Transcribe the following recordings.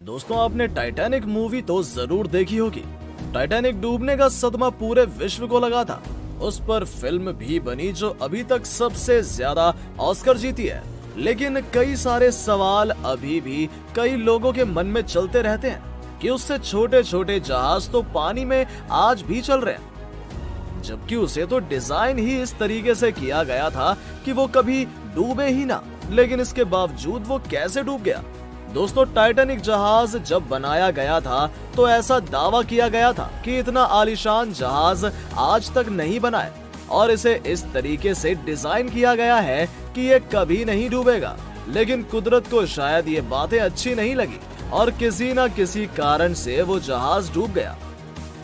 दोस्तों आपने Titanic movie तो जरूर देखी होगी। टाइटैनिक डूबने का सदमा पूरे विश्व को लगा था। उस पर फिल्म भी बनी जो अभी तक सबसे ज्यादा ऑस्कर जीती है। लेकिन कई सारे सवाल अभी भी कई लोगों के मन में चलते रहते हैं कि उससे छोटे छोटे जहाज तो पानी में आज भी चल रहे हैं, जबकि उसे तो डिजाइन ही इस तरीके से किया गया था कि वो कभी डूबे ही ना। लेकिन इसके बावजूद वो कैसे डूब गया? दोस्तों टाइटैनिक जहाज जब बनाया गया था तो ऐसा दावा किया गया था कि इतना आलीशान जहाज आज तक नहीं बना है और इसे इस तरीके से डिजाइन किया गया है कि ये कभी नहीं डूबेगा। लेकिन कुदरत को शायद ये बातें अच्छी नहीं लगी और किसी न किसी कारण से वो जहाज डूब गया।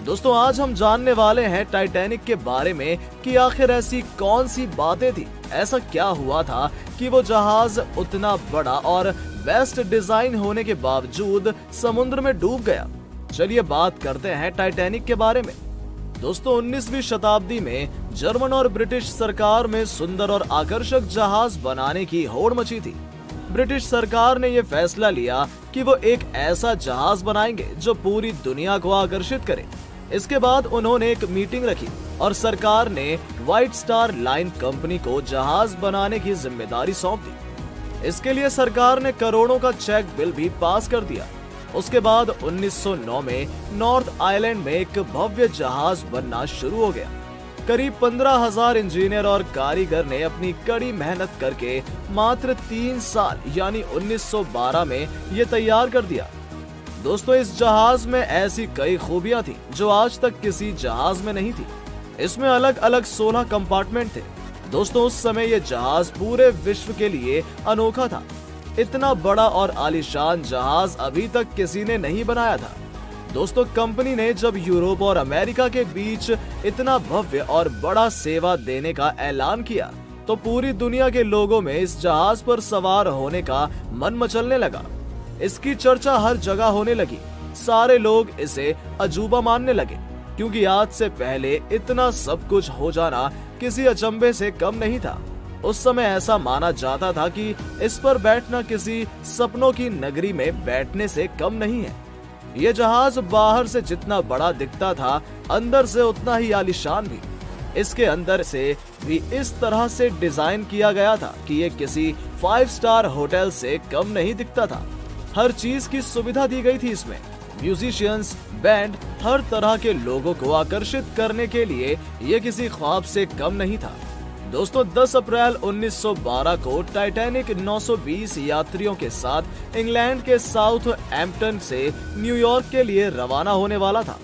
दोस्तों आज हम जानने वाले हैं टाइटैनिक के बारे में कि आखिर ऐसी कौन सी बातें थी, ऐसा क्या हुआ था कि वो जहाज उतना बड़ा और बेस्ट डिजाइन होने के बावजूद समुद्र में डूब गया। चलिए बात करते हैं टाइटैनिक के बारे में। दोस्तों 19वीं शताब्दी में जर्मन और ब्रिटिश सरकार में सुंदर और आकर्षक जहाज बनाने की होड़ मची थी। ब्रिटिश सरकार ने यह फैसला लिया कि वो एक ऐसा जहाज बनाएंगे जो पूरी दुनिया को आकर्षित करे। इसके बाद उन्होंने एक मीटिंग रखी और सरकार ने व्हाइट स्टार लाइन कंपनी को जहाज बनाने की जिम्मेदारी सौंप दी। इसके लिए सरकार ने करोड़ों का चेक बिल भी पास कर दिया। उसके बाद 1909 में नॉर्थ आइलैंड में एक भव्य जहाज बनना शुरू हो गया। करीब 15,000 इंजीनियर और कारीगर ने अपनी कड़ी मेहनत करके मात्र 3 साल यानी 1912 में ये तैयार कर दिया। दोस्तों इस जहाज में ऐसी कई खूबियां थी जो आज तक किसी जहाज में नहीं थी। इसमें अलग अलग 16 कंपार्टमेंट थे। दोस्तों उस समय ये जहाज पूरे विश्व के लिए अनोखा था। इतना बड़ा और आलीशान जहाज अभी तक किसी ने नहीं बनाया था। दोस्तों कंपनी ने जब यूरोप और अमेरिका के बीच इतना भव्य और बड़ा सेवा देने का ऐलान किया तो पूरी दुनिया के लोगों में इस जहाज पर सवार होने का मन मचलने लगा। इसकी चर्चा हर जगह होने लगी। सारे लोग इसे अजूबा मानने लगे क्योंकि आज से पहले इतना सब कुछ हो जाना किसी अचंभे से कम नहीं था। उस समय ऐसा माना जाता था कि इस पर बैठना किसी सपनों की नगरी में बैठने से कम नहीं है। ये जहाज बाहर से जितना बड़ा दिखता था अंदर से उतना ही आलीशान भी। इसके अंदर से भी इस तरह से डिजाइन किया गया था कि ये किसी 5 स्टार होटल से कम नहीं दिखता था। हर चीज की सुविधा दी गई थी इसमें। म्यूजिशियंस, बैंड, हर तरह के लोगों को आकर्षित करने के लिए ये किसी ख्वाब से कम नहीं था। दोस्तों 10 अप्रैल 1912 को टाइटैनिक 920 यात्रियों के साथ इंग्लैंड के साउथहैम्पटन से न्यूयॉर्क के लिए रवाना होने वाला था।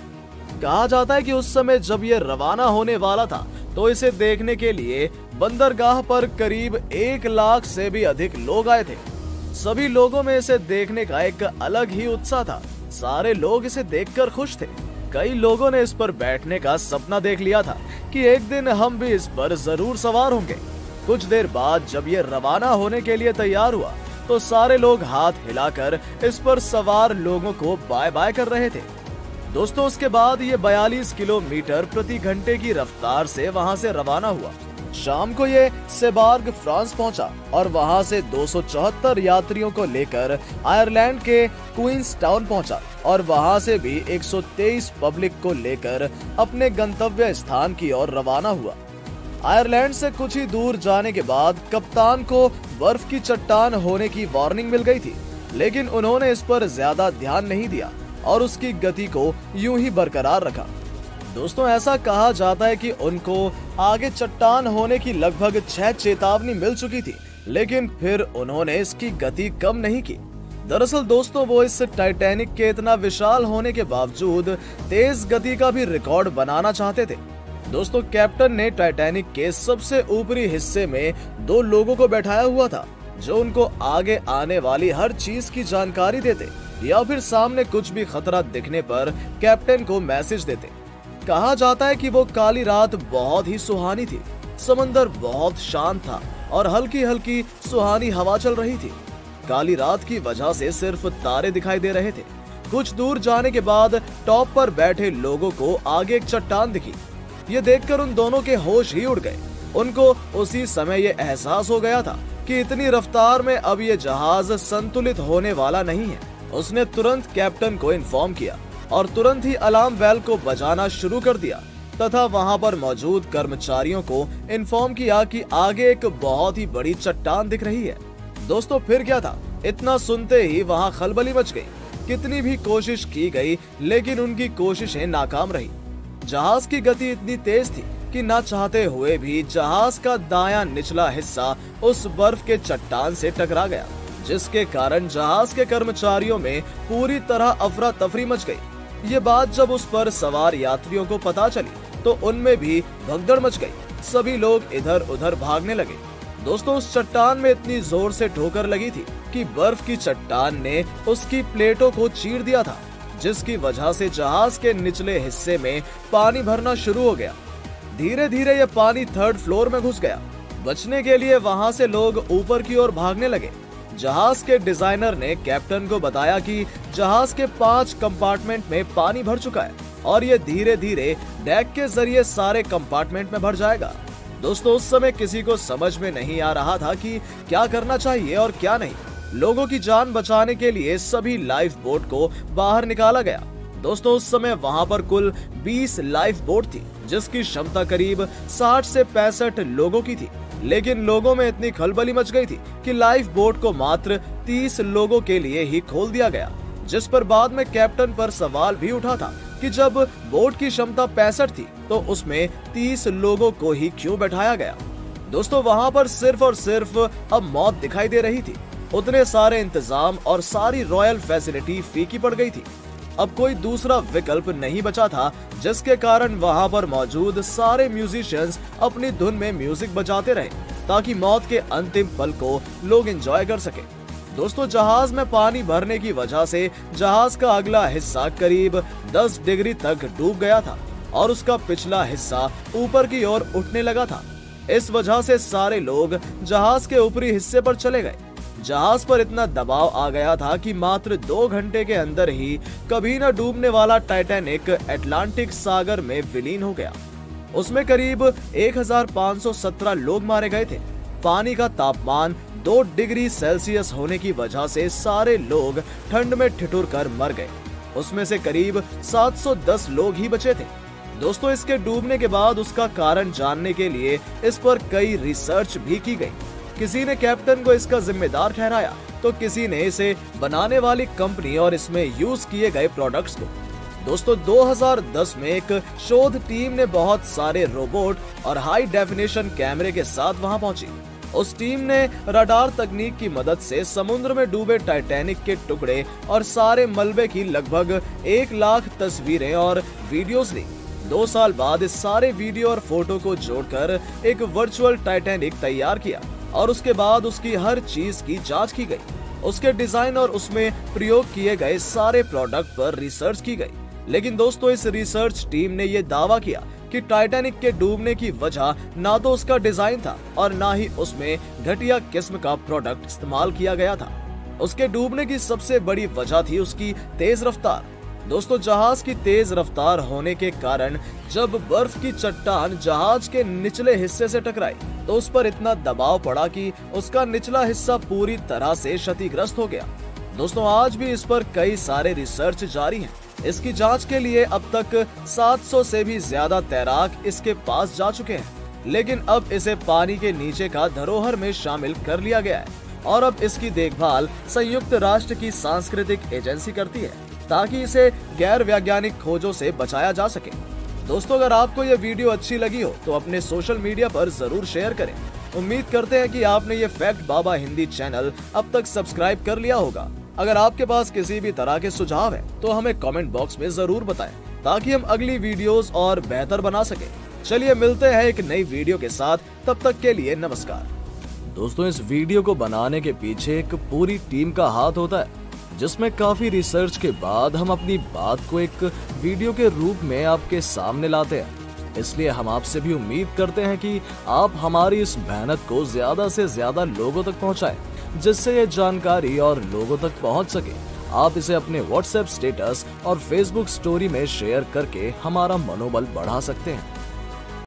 कहा जाता है कि उस समय जब ये रवाना होने वाला था तो इसे देखने के लिए बंदरगाह पर करीब 1 लाख से भी अधिक लोग आए थे। सभी लोगों में इसे देखने का एक अलग ही उत्साह था। सारे लोग इसे देखकर खुश थे। कई लोगों ने इस पर बैठने का सपना देख लिया था कि एक दिन हम भी इस पर जरूर सवार होंगे। कुछ देर बाद जब ये रवाना होने के लिए तैयार हुआ तो सारे लोग हाथ हिलाकर इस पर सवार लोगों को बाय बाय कर रहे थे। दोस्तों उसके बाद ये 42 किलोमीटर प्रति घंटे की रफ्तार से वहां से रवाना हुआ। शाम को ये सेबार्ग फ्रांस पहुंचा और वहां से 274 यात्रियों को लेकर आयरलैंड के क्वींस टाउन पहुंचा और वहां से भी 123 पब्लिक को लेकर अपने गंतव्य स्थान की ओर रवाना हुआ। आयरलैंड से कुछ ही दूर जाने के बाद कप्तान को बर्फ की चट्टान होने की वार्निंग मिल गई थी, लेकिन उन्होंने इस पर ज्यादा ध्यान नहीं दिया और उसकी गति को यूं ही बरकरार रखा। दोस्तों ऐसा कहा जाता है कि उनको आगे चट्टान होने की लगभग 6 चेतावनी मिल चुकी थी, लेकिन फिर उन्होंने इसकी गति कम नहीं की। दरअसल दोस्तों वो इस टाइटैनिक के इतना विशाल होने के बावजूद तेज गति का भी रिकॉर्ड बनाना चाहते थे। दोस्तों कैप्टन ने टाइटैनिक के सबसे ऊपरी हिस्से में 2 लोगों को बैठाया हुआ था जो उनको आगे आने वाली हर चीज की जानकारी देते या फिर सामने कुछ भी खतरा दिखने पर कैप्टन को मैसेज देते। कहा जाता है कि वो काली रात बहुत ही सुहानी थी। समंदर बहुत शांत था और हल्की हल्की सुहानी हवा चल रही थी। काली रात की वजह से सिर्फ तारे दिखाई दे रहे थे। कुछ दूर जाने के बाद टॉप पर बैठे लोगों को आगे एक चट्टान दिखी। ये देखकर उन दोनों के होश ही उड़ गए। उनको उसी समय ये एहसास हो गया था कि इतनी रफ्तार में अब ये जहाज संतुलित होने वाला नहीं है। उसने तुरंत कैप्टन को इन्फॉर्म किया और तुरंत ही अलार्म बेल को बजाना शुरू कर दिया तथा वहां पर मौजूद कर्मचारियों को इन्फॉर्म किया कि आगे एक बहुत ही बड़ी चट्टान दिख रही है। दोस्तों फिर क्या था, इतना सुनते ही वहां खलबली मच गई। कितनी भी कोशिश की गई लेकिन उनकी कोशिशें नाकाम रही। जहाज की गति इतनी तेज थी कि ना चाहते हुए भी जहाज का दायां निचला हिस्सा उस बर्फ के चट्टान से टकरा गया, जिसके कारण जहाज के कर्मचारियों में पूरी तरह अफरा तफरी मच गई। ये बात जब उस पर सवार यात्रियों को पता चली तो उनमें भी भगदड़ मच गई। सभी लोग इधर उधर भागने लगे। दोस्तों उस चट्टान में इतनी जोर से ठोकर लगी थी कि बर्फ की चट्टान ने उसकी प्लेटों को चीर दिया था, जिसकी वजह से जहाज के निचले हिस्से में पानी भरना शुरू हो गया। धीरे धीरे यह पानी 3rd फ्लोर में घुस गया। बचने के लिए वहां से लोग ऊपर की ओर भागने लगे। जहाज के डिजाइनर ने कैप्टन को बताया कि जहाज के 5 कंपार्टमेंट में पानी भर चुका है और ये धीरे धीरे डेक के जरिए सारे कंपार्टमेंट में भर जाएगा। दोस्तों उस समय किसी को समझ में नहीं आ रहा था कि क्या करना चाहिए और क्या नहीं। लोगों की जान बचाने के लिए सभी लाइफ बोट को बाहर निकाला गया। दोस्तों उस समय वहां पर कुल 20 लाइफ बोट थी, जिसकी क्षमता करीब 60 से 65 लोगों की थी। लेकिन लोगों में इतनी खलबली मच गई थी कि लाइफ बोट को मात्र 30 लोगों के लिए ही खोल दिया गया, जिस पर बाद में कैप्टन पर सवाल भी उठा था कि जब बोट की क्षमता 65 थी तो उसमें 30 लोगों को ही क्यों बैठाया गया। दोस्तों वहां पर सिर्फ और सिर्फ अब मौत दिखाई दे रही थी। उतने सारे इंतजाम और सारी रॉयल फैसिलिटी फीकी पड़ गई थी। अब कोई दूसरा विकल्प नहीं बचा था, जिसके कारण वहां पर मौजूद सारे म्यूजिशियंस अपनी धुन में म्यूजिक बजाते रहे ताकि मौत के अंतिम पल को लोग एंजॉय कर सके। दोस्तों जहाज में पानी भरने की वजह से जहाज का अगला हिस्सा करीब 10 डिग्री तक डूब गया था और उसका पिछला हिस्सा ऊपर की ओर उठने लगा था। इस वजह से सारे लोग जहाज के ऊपरी हिस्से पर चले गए। जहाज पर इतना दबाव आ गया था कि मात्र 2 घंटे के अंदर ही कभी न डूबने वाला टाइटैनिक अटलांटिक सागर में विलीन हो गया। उसमें करीब 1517 लोग मारे गए थे। पानी का तापमान 2 डिग्री सेल्सियस होने की वजह से सारे लोग ठंड में ठिठुर कर मर गए। उसमें से करीब 710 लोग ही बचे थे। दोस्तों इसके डूबने के बाद उसका कारण जानने के लिए इस पर कई रिसर्च भी की गई। किसी ने कैप्टन को इसका जिम्मेदार ठहराया तो किसी ने इसे बनाने वाली कंपनी और इसमें यूज किए गए प्रोडक्ट्स को। दोस्तों 2010 में एक शोध टीम ने बहुत सारे रोबोट और हाई डेफिनेशन कैमरे के साथ वहां पहुंची। उस टीम ने रडार तकनीक की मदद से समुद्र में डूबे टाइटैनिक के टुकड़े और सारे मलबे की लगभग 1 लाख तस्वीरें और वीडियोस ली। 2 साल बाद इस सारे वीडियो और फोटो को जोड़कर एक वर्चुअल टाइटैनिक तैयार किया और उसके बाद उसकी हर चीज की जांच की गई। उसके डिजाइन और उसमें प्रयोग किए गए सारे प्रोडक्ट पर रिसर्च की गई। लेकिन दोस्तों इस रिसर्च टीम ने यह दावा किया कि टाइटैनिक के डूबने की वजह ना तो उसका डिजाइन था और ना ही उसमें घटिया किस्म का प्रोडक्ट इस्तेमाल किया गया था। उसके डूबने की सबसे बड़ी वजह थी उसकी तेज रफ्तार। दोस्तों जहाज की तेज रफ्तार होने के कारण जब बर्फ की चट्टान जहाज के निचले हिस्से से टकराई तो उस पर इतना दबाव पड़ा कि उसका निचला हिस्सा पूरी तरह से क्षतिग्रस्त हो गया। दोस्तों आज भी इस पर कई सारे रिसर्च जारी हैं। इसकी जांच के लिए अब तक 700 से भी ज्यादा तैराक इसके पास जा चुके हैं, लेकिन अब इसे पानी के नीचे का धरोहर में शामिल कर लिया गया है और अब इसकी देखभाल संयुक्त राष्ट्र की सांस्कृतिक एजेंसी करती है ताकि इसे गैर वैज्ञानिक खोजों से बचाया जा सके। दोस्तों अगर आपको यह वीडियो अच्छी लगी हो तो अपने सोशल मीडिया पर जरूर शेयर करें। उम्मीद करते हैं कि आपने ये फैक्ट बाबा हिंदी चैनल अब तक सब्सक्राइब कर लिया होगा। अगर आपके पास किसी भी तरह के सुझाव है तो हमें कमेंट बॉक्स में जरूर बताएं ताकि हम अगली वीडियोस और बेहतर बना सके। चलिए मिलते हैं एक नई वीडियो के साथ, तब तक के लिए नमस्कार। दोस्तों इस वीडियो को बनाने के पीछे एक पूरी टीम का हाथ होता है, जिसमें काफी रिसर्च के बाद हम अपनी बात को एक वीडियो के रूप में आपके सामने लाते हैं। इसलिए हम आपसे भी उम्मीद करते हैं कि आप हमारी इस मेहनत को ज्यादा से ज्यादा लोगों तक पहुंचाएं, जिससे ये जानकारी और लोगों तक पहुंच सके। आप इसे अपने व्हाट्सएप स्टेटस और फेसबुक स्टोरी में शेयर करके हमारा मनोबल बढ़ा सकते हैं।